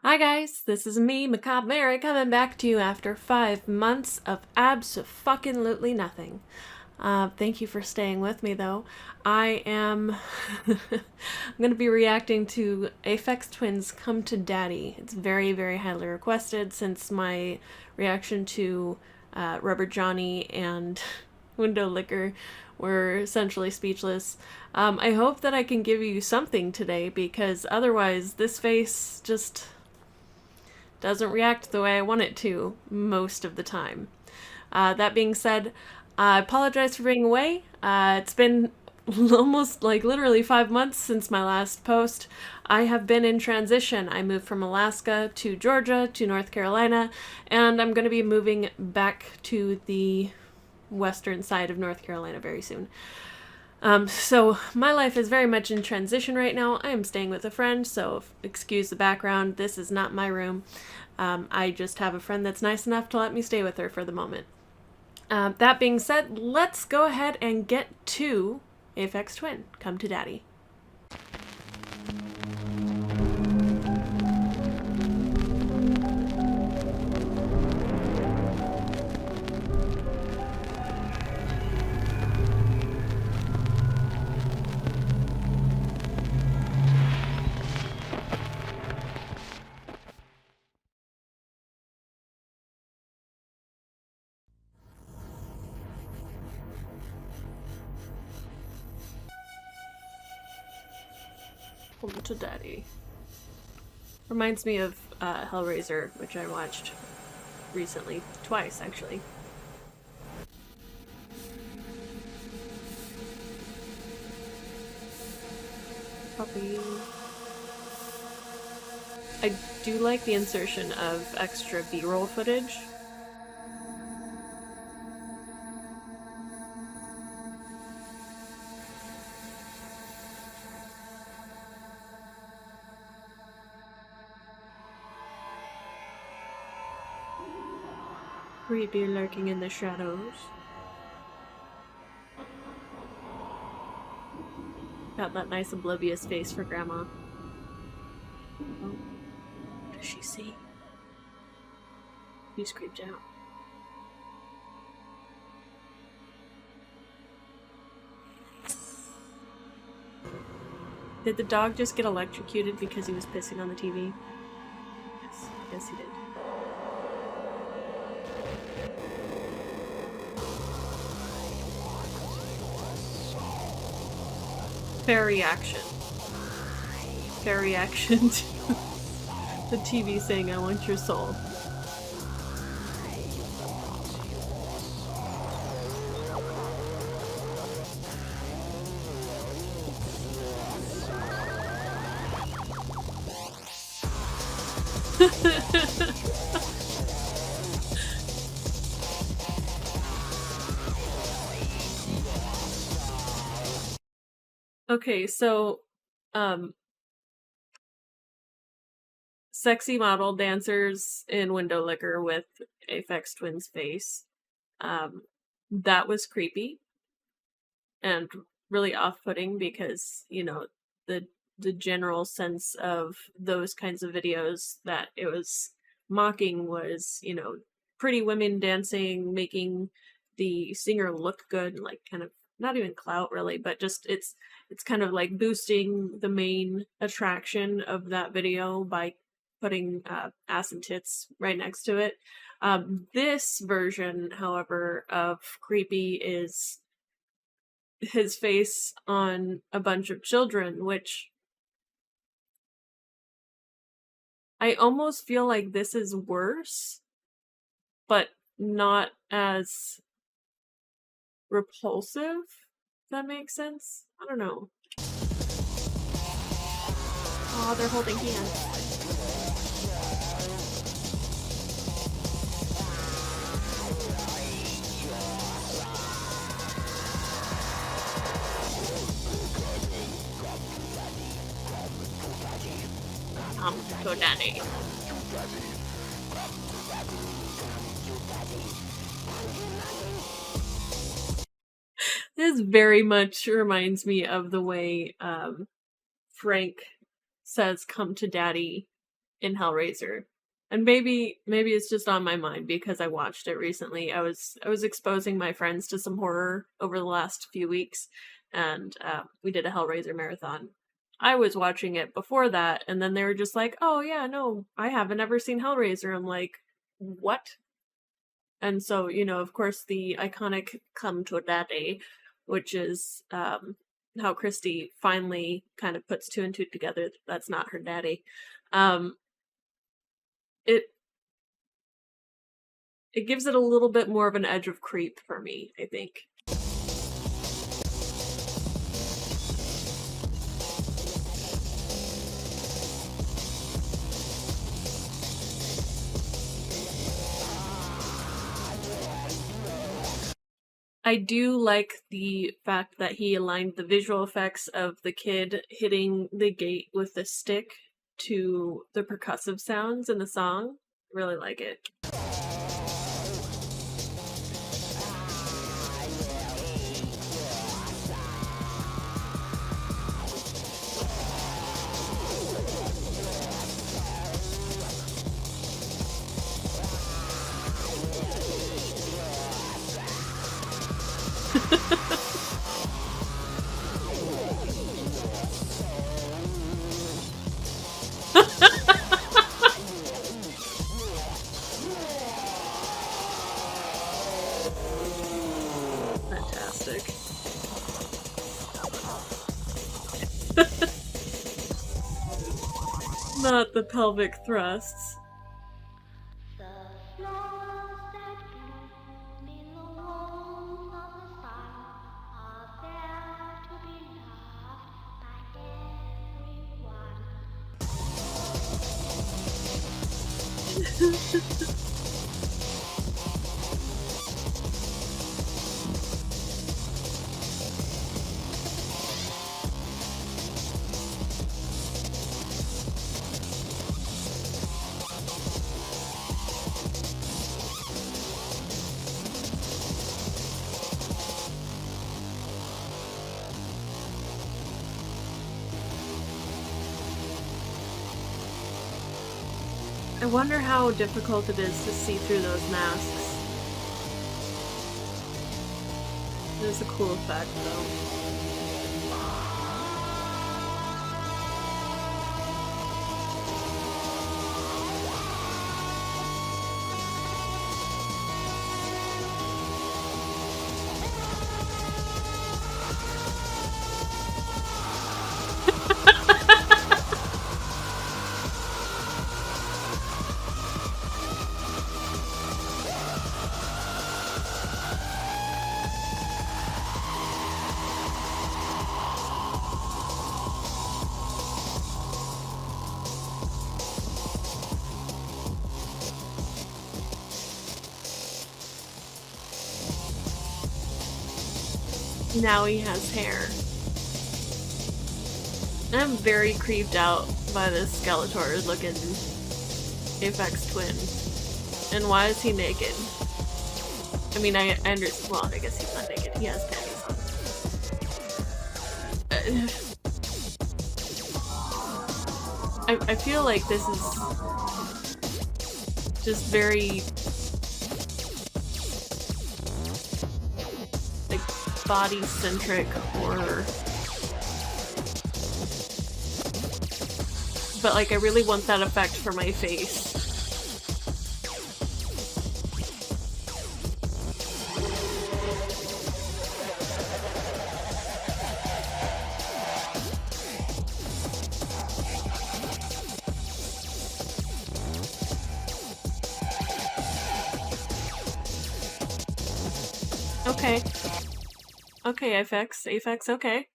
Hi guys, this is me, Macabre Mary, coming back to you after 5 months of abso-fucking-lutely nothing. Thank you for staying with me though. I am I'm going to be reacting to Aphex Twins' Come to Daddy. It's very, very highly requested since my reaction to Rubber Johnny and Window Licker were essentially speechless. I hope that I can give you something today because otherwise this face just doesn't react the way I want it to most of the time. That being said, I apologize for being away. It's been almost like literally 5 months since my last post. I have been in transition. I moved from Alaska to Georgia to North Carolina, and I'm going to be moving back to the western side of North Carolina very soon. So my life is very much in transition right now. I am staying with a friend, so excuse the background. This is not my room. I just have a friend that's nice enough to let me stay with her for the moment. That being said, let's go ahead and get to Aphex Twin, Come to Daddy. Come to Daddy. Reminds me of Hellraiser, which I watched recently, twice actually. Puppy. I do like the insertion of extra B-roll footage. Creepy lurking in the shadows. Got that nice oblivious face for Grandma. Oh, what does she see? She's creeped out. Did the dog just get electrocuted because he was pissing on the TV? Yes, he did. Fair reaction. Fair reaction to the TV saying, "I want your soul." Okay, so, sexy model dancers in Window Licker with Aphex Twin's face. That was creepy and really off-putting because, you know, the general sense of those kinds of videos that it was mocking was, you know, pretty women dancing, making the singer look good, like kind of not even clout really, but just it's kind of like boosting the main attraction of that video by putting ass and tits right next to it. This version, however, of creepy is his face on a bunch of children, which I almost feel like this is worse, but not as repulsive, if that makes sense. I don't know. Oh, they're holding hands. Come to Daddy. This very much reminds me of the way Frank says "come to Daddy" in Hellraiser. And maybe it's just on my mind because I watched it recently. I was exposing my friends to some horror over the last few weeks, and we did a Hellraiser marathon. I was watching it before that, and then they were just like, "Oh yeah, no, I haven't ever seen Hellraiser." I'm like, "What?" And so, of course, the iconic "Come to Daddy," which is how Christy finally kind of puts two and two together. That's not her daddy. Um, it it gives it a little bit more of an edge of creep for me, I think. I do like the fact that he aligned the visual effects of the kid hitting the gate with the stick to the percussive sounds in the song. Really like it. Fantastic. Not the pelvic thrusts. I wonder how difficult it is to see through those masks. It is a cool effect, though. Now he has hair. I'm very creeped out by this Skeletor looking Aphex twin. And why is he naked? I mean, I understand. Well, I guess he's not naked. He has panties on. I feel like this is just very like body-centric horror. But like I really want that effect for my face. Okay. Okay, Aphex, okay.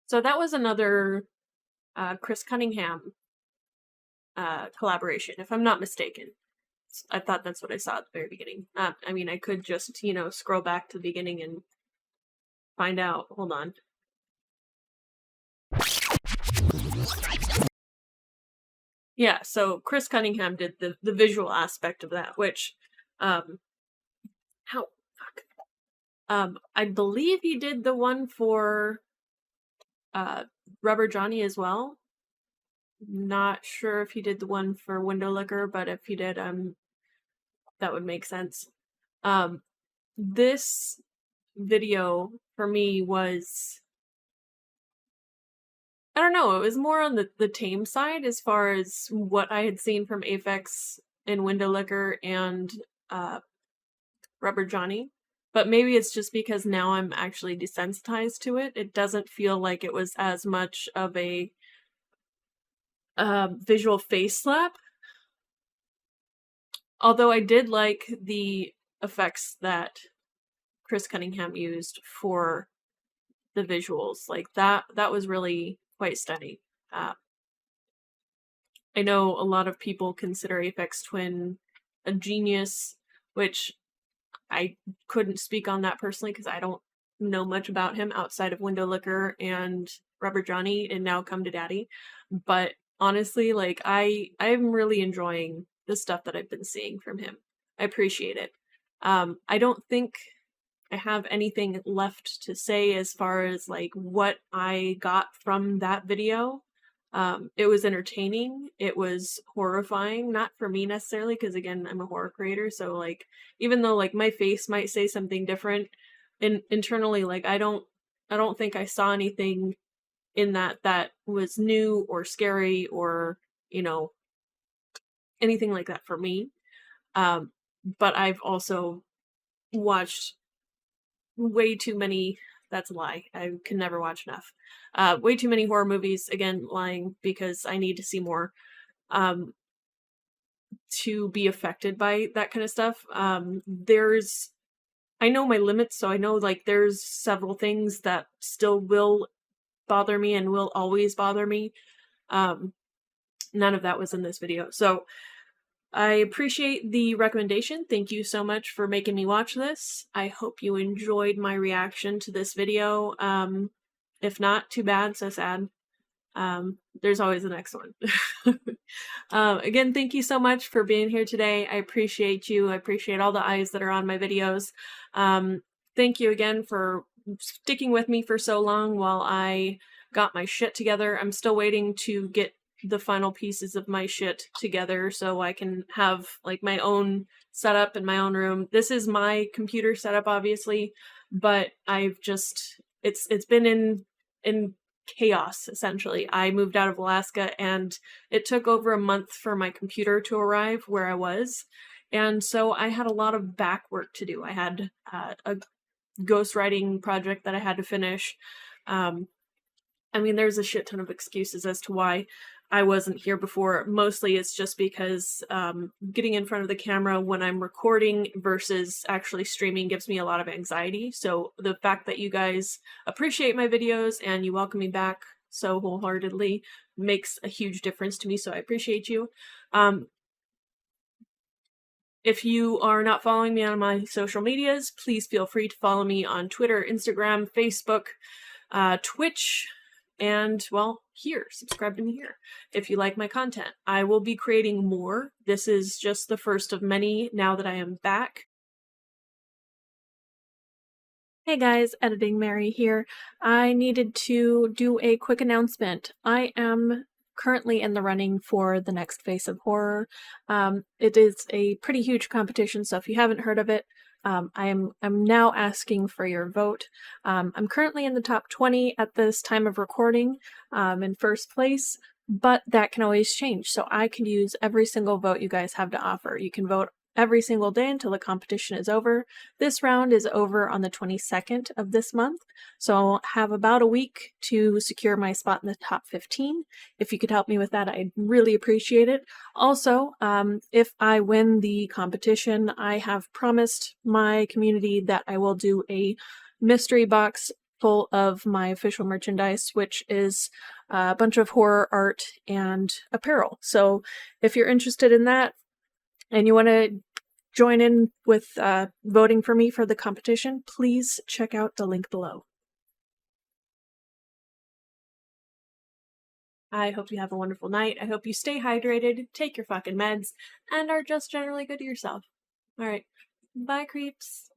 So that was another Chris Cunningham collaboration, if I'm not mistaken. I thought that's what I saw at the very beginning. I mean, I could just, scroll back to the beginning and find out. Hold on. Yeah, so Chris Cunningham did the visual aspect of that, which I believe he did the one for Rubber Johnny as well. Not sure if he did the one for Window Liquor, but if he did, that would make sense. This video for me was, I don't know, it was more on the tame side as far as what I had seen from Aphex and Window Liquor and Rubber Johnny. But maybe it's just because now I'm actually desensitized to it. It doesn't feel like it was as much of a visual face slap. Although I did like the effects that Chris Cunningham used for the visuals. Like that was really quite stunning. I know a lot of people consider Aphex Twin a genius, which I couldn't speak on that personally because I don't know much about him outside of Window Liquor and Rubber Johnny and now Come to Daddy. But honestly, like I'm really enjoying the stuff that I've been seeing from him. I appreciate it. I don't think I have anything left to say as far as like what I got from that video. It was entertaining. It was horrifying, not for me necessarily, because again, I'm a horror creator. So like, even though like my face might say something different, internally, like I don't think I saw anything in that was new or scary or anything like that for me. But I've also watched way too many. That's a lie. I can never watch enough. Way too many horror movies. Again, lying because I need to see more to be affected by that kind of stuff. I know my limits, so I know like there's several things that still will bother me and will always bother me. None of that was in this video. So I appreciate the recommendation. Thank you so much for making me watch this. I hope you enjoyed my reaction to this video. If not, too bad, so sad. There's always the next one. Again, thank you so much for being here today. I appreciate you. I appreciate all the eyes that are on my videos. Thank you again for sticking with me for so long while I got my shit together. I'm still waiting to get the final pieces of my shit together so I can have like my own setup in my own room. This is my computer setup, obviously, but I've just it's been in chaos essentially. I moved out of Alaska and it took over a month for my computer to arrive where I was, and so I had a lot of back work to do. I had a ghostwriting project that I had to finish. I mean, there's a shit ton of excuses as to why I wasn't here before. Mostly it's just because getting in front of the camera when I'm recording versus actually streaming gives me a lot of anxiety. So the fact that you guys appreciate my videos and you welcome me back so wholeheartedly makes a huge difference to me, so I appreciate you. If you are not following me on my social medias, please feel free to follow me on Twitter, Instagram, Facebook, Twitch, and, well, here, subscribe to me here if you like my content. I will be creating more. This is just the first of many now that I am back. Hey guys, Editing Mary here. I needed to do a quick announcement. I am currently in the running for the next Face of Horror. It is a pretty huge competition, so if you haven't heard of it, I'm now asking for your vote. I'm currently in the top 20 at this time of recording, in first place, but that can always change. So I can use every single vote you guys have to offer. You can vote every single day until the competition is over. This round is over on the 22nd of this month, so I'll have about a week to secure my spot in the top 15. If you could help me with that, I'd really appreciate it. Also, if I win the competition, I have promised my community that I will do a mystery box full of my official merchandise, which is a bunch of horror art and apparel. So if you're interested in that, and you want to join in with voting for me for the competition, please check out the link below. I hope you have a wonderful night. I hope you stay hydrated, take your fucking meds, and are just generally good to yourself. Alright, bye creeps.